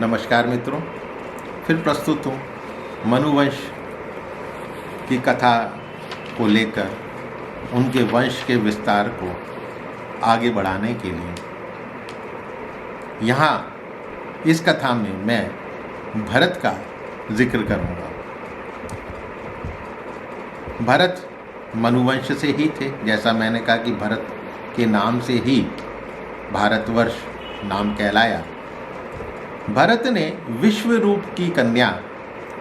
नमस्कार मित्रों, फिर प्रस्तुत हूँ मनुवंश की कथा को लेकर उनके वंश के विस्तार को आगे बढ़ाने के लिए। यहाँ इस कथा में मैं भरत का जिक्र करूँगा। भरत मनुवंश से ही थे, जैसा मैंने कहा कि भरत के नाम से ही भारतवर्ष नाम कहलाया। भरत ने विश्वरूप की कन्या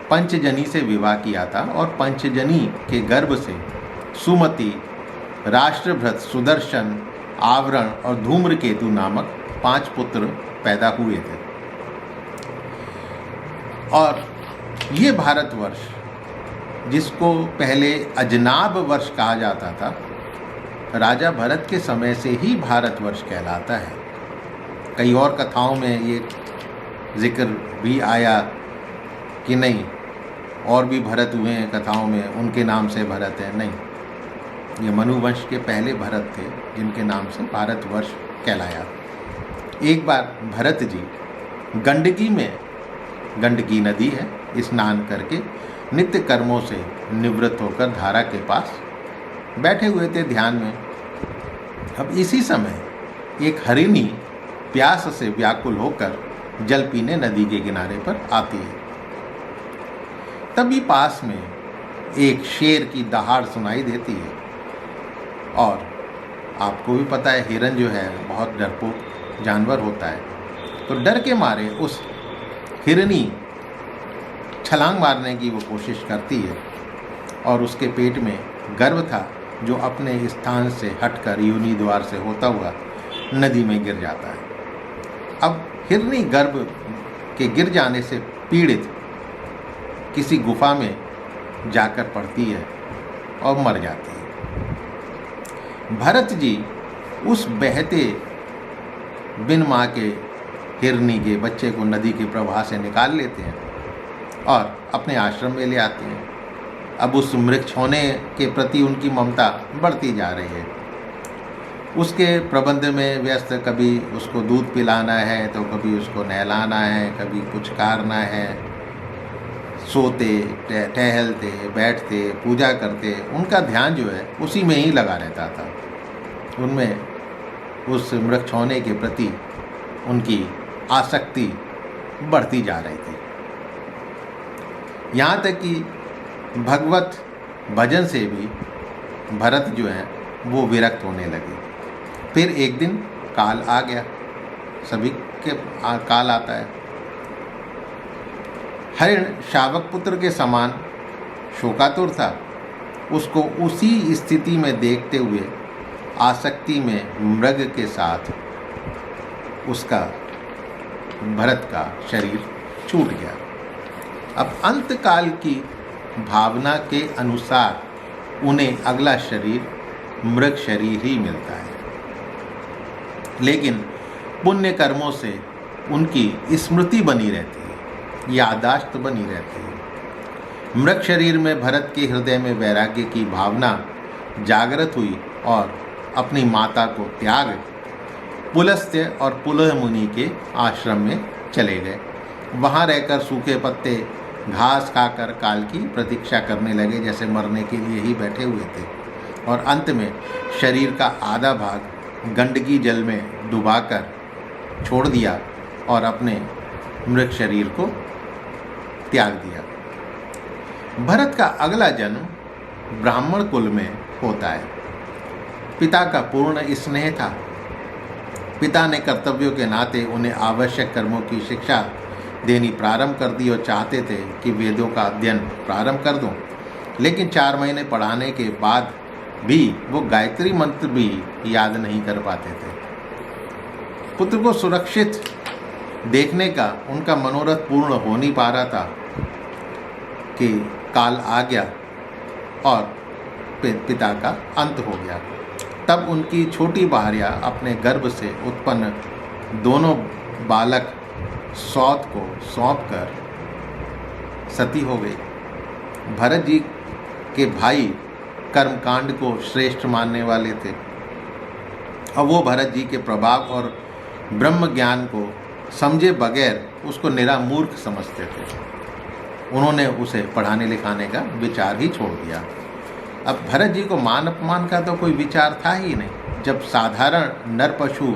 पंचजनी से विवाह किया था और पंचजनी के गर्भ से सुमति, राष्ट्रभृत, सुदर्शन, आवरण और धूम्रकेतु नामक 5 पुत्र पैदा हुए थे। और ये भारतवर्ष, जिसको पहले अजनाब वर्ष कहा जाता था, राजा भरत के समय से ही भारतवर्ष कहलाता है। कई और कथाओं में ये जिक्र भी आया कि नहीं और भी भरत हुए हैं कथाओं में, उनके नाम से भरत है। नहीं, ये मनुवंश के पहले भरत थे जिनके नाम से भारतवर्ष कहलाया। एक बार भरत जी गंडकी नदी है, स्नान करके नित्य कर्मों से निवृत्त होकर धारा के पास बैठे हुए थे ध्यान में। अब इसी समय एक हरिणी प्यास से व्याकुल होकर जल पीने नदी के किनारे पर आती है। तभी पास में एक शेर की दहाड़ सुनाई देती है। और आपको भी पता है, हिरन जो है बहुत डरपोक जानवर होता है। तो डर के मारे उस हिरनी छलांग मारने की वो कोशिश करती है और उसके पेट में गर्भ था जो अपने स्थान से हटकर योनि द्वार से होता हुआ नदी में गिर जाता है। अब हिरनी गर्भ के गिर जाने से पीड़ित किसी गुफा में जाकर पड़ती है और मर जाती है। भरत जी उस बहते बिन माँ के हिरनी के बच्चे को नदी के प्रवाह से निकाल लेते हैं और अपने आश्रम में ले आते हैं। अब उस मृक्ष होने के प्रति उनकी ममता बढ़ती जा रही है। उसके प्रबंध में व्यस्त, कभी उसको दूध पिलाना है तो कभी उसको नहलाना है, कभी कुछ कारना है। सोते, टहलते, बैठते, पूजा करते, उनका ध्यान जो है उसी में ही लगा रहता था। उनमें उस मृक्ष होने के प्रति उनकी आसक्ति बढ़ती जा रही थी। यहाँ तक कि भगवत भजन से भी भरत जो है वो विरक्त होने लगे। फिर एक दिन काल आ गया, सभी के काल आता है। हरिण शावक पुत्र के समान शोकातुर था। उसको उसी स्थिति में देखते हुए आसक्ति में मृग के साथ उसका भरत का शरीर छूट गया। अब अंतकाल की भावना के अनुसार उन्हें अगला शरीर मृग शरीर ही मिलता है, लेकिन पुण्य कर्मों से उनकी स्मृति बनी रहती है, यादाश्त बनी रहती है। मृग शरीर में भरत के हृदय में वैराग्य की भावना जागृत हुई और अपनी माता को त्याग पुलस्त्य और पुलह मुनि के आश्रम में चले गए। वहाँ रहकर सूखे पत्ते, घास खाकर काल की प्रतीक्षा करने लगे, जैसे मरने के लिए ही बैठे हुए थे। और अंत में शरीर का आधा भाग गंडकी जल में डुबाकर छोड़ दिया और अपने मृत शरीर को त्याग दिया। भरत का अगला जन्म ब्राह्मण कुल में होता है। पिता का पूर्ण स्नेह था। पिता ने कर्तव्यों के नाते उन्हें आवश्यक कर्मों की शिक्षा देनी प्रारंभ कर दी और चाहते थे कि वेदों का अध्ययन प्रारंभ कर दूं। लेकिन 4 महीने पढ़ाने के बाद भी वो गायत्री मंत्र भी याद नहीं कर पाते थे। पुत्र को सुरक्षित देखने का उनका मनोरथ पूर्ण हो नहीं पा रहा था कि काल आ गया और पिता का अंत हो गया। तब उनकी छोटी भार्या अपने गर्भ से उत्पन्न दोनों बालक सौत को सौंपकर सती हो गई। भरत जी के भाई कर्मकांड को श्रेष्ठ मानने वाले थे और वो भरत जी के प्रभाव और ब्रह्म ज्ञान को समझे बगैर उसको निरा मूर्ख समझते थे। उन्होंने उसे पढ़ाने लिखाने का विचार ही छोड़ दिया। अब भरत जी को मान अपमान का तो कोई विचार था ही नहीं। जब साधारण नर पशु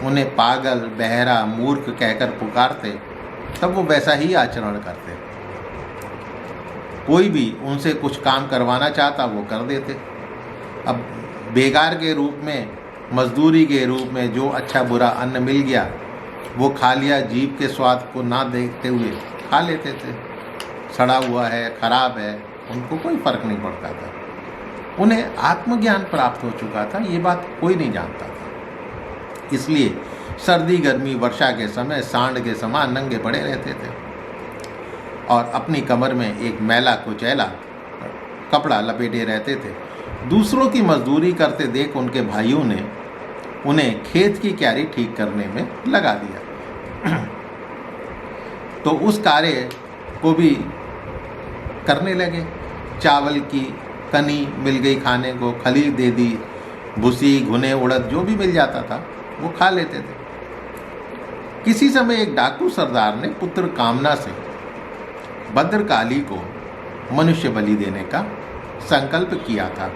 उन्हें पागल, बहरा, मूर्ख कहकर पुकारते तब वो वैसा ही आचरण करते। कोई भी उनसे कुछ काम करवाना चाहता वो कर देते। अब बेकार के रूप में, मजदूरी के रूप में जो अच्छा बुरा अन्न मिल गया वो खा लिया, जीभ के स्वाद को ना देखते हुए खा लेते थे। सड़ा हुआ है, खराब है, उनको कोई फर्क नहीं पड़ता था। उन्हें आत्मज्ञान प्राप्त हो चुका था, ये बात कोई नहीं जानता था। इसलिए सर्दी, गर्मी, वर्षा के समय सांड के समान नंगे पड़े रहते थे और अपनी कमर में एक मैला कुचैला कपड़ा लपेटे रहते थे। दूसरों की मजदूरी करते देख उनके भाइयों ने उन्हें खेत की क्यारी ठीक करने में लगा दिया। तो उस कार्य को भी करने लगे। चावल की कनी मिल गई खाने को, खली दे दी, भूसी, घुने, उड़द जो भी मिल जाता था वो खा लेते थे। किसी समय एक डाकू सरदार ने पुत्र कामना से भद्रकाली को मनुष्य बलि देने का संकल्प किया था,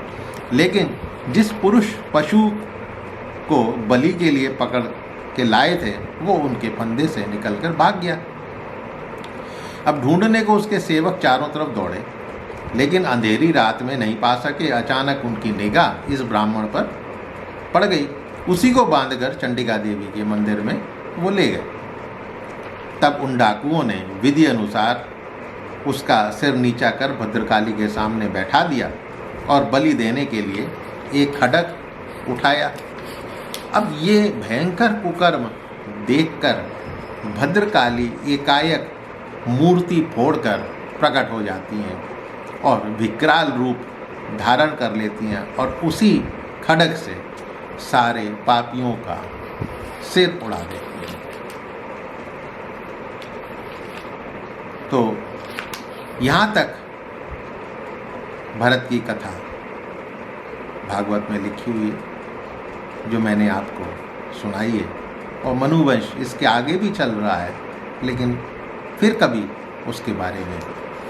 लेकिन जिस पुरुष पशु को बलि के लिए पकड़ के लाए थे वो उनके फंदे से निकलकर भाग गया। अब ढूंढने को उसके सेवक चारों तरफ दौड़े, लेकिन अंधेरी रात में नहीं पा सके। अचानक उनकी निगाह इस ब्राह्मण पर पड़ गई। उसी को बांधकर चंडिका देवी के मंदिर में वो ले गए। तब उन डाकुओं ने विधि अनुसार उसका सिर नीचा कर भद्रकाली के सामने बैठा दिया और बलि देने के लिए एक खड्ग उठाया। अब ये भयंकर कुकर्म देखकर भद्रकाली एकाएक मूर्ति फोड़कर प्रकट हो जाती हैं और विकराल रूप धारण कर लेती हैं और उसी खड्ग से सारे पापियों का सिर उड़ा देती हैं। तो यहाँ तक भरत की कथा भागवत में लिखी हुई है जो मैंने आपको सुनाई है, और मनुवंश इसके आगे भी चल रहा है, लेकिन फिर कभी उसके बारे में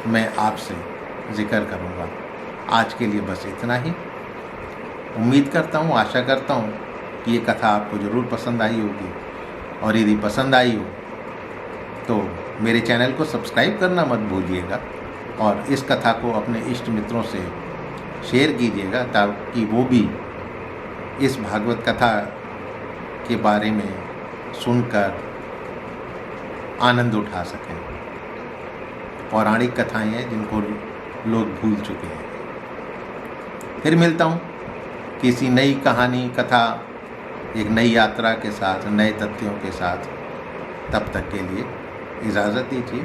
मैं आपसे जिक्र करूँगा। आज के लिए बस इतना ही। उम्मीद करता हूँ, आशा करता हूँ कि ये कथा आपको ज़रूर पसंद आई होगी, और यदि पसंद आई हो तो मेरे चैनल को सब्सक्राइब करना मत भूलिएगा और इस कथा को अपने इष्ट मित्रों से शेयर कीजिएगा ताकि वो भी इस भागवत कथा के बारे में सुनकर आनंद उठा सकें। पौराणिक कथाएं हैं जिनको लोग भूल चुके हैं। फिर मिलता हूँ किसी नई कहानी, कथा, एक नई यात्रा के साथ, नए तथ्यों के साथ। तब तक के लिए इजाज़त दीजिए।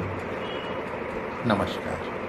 नमस्कार।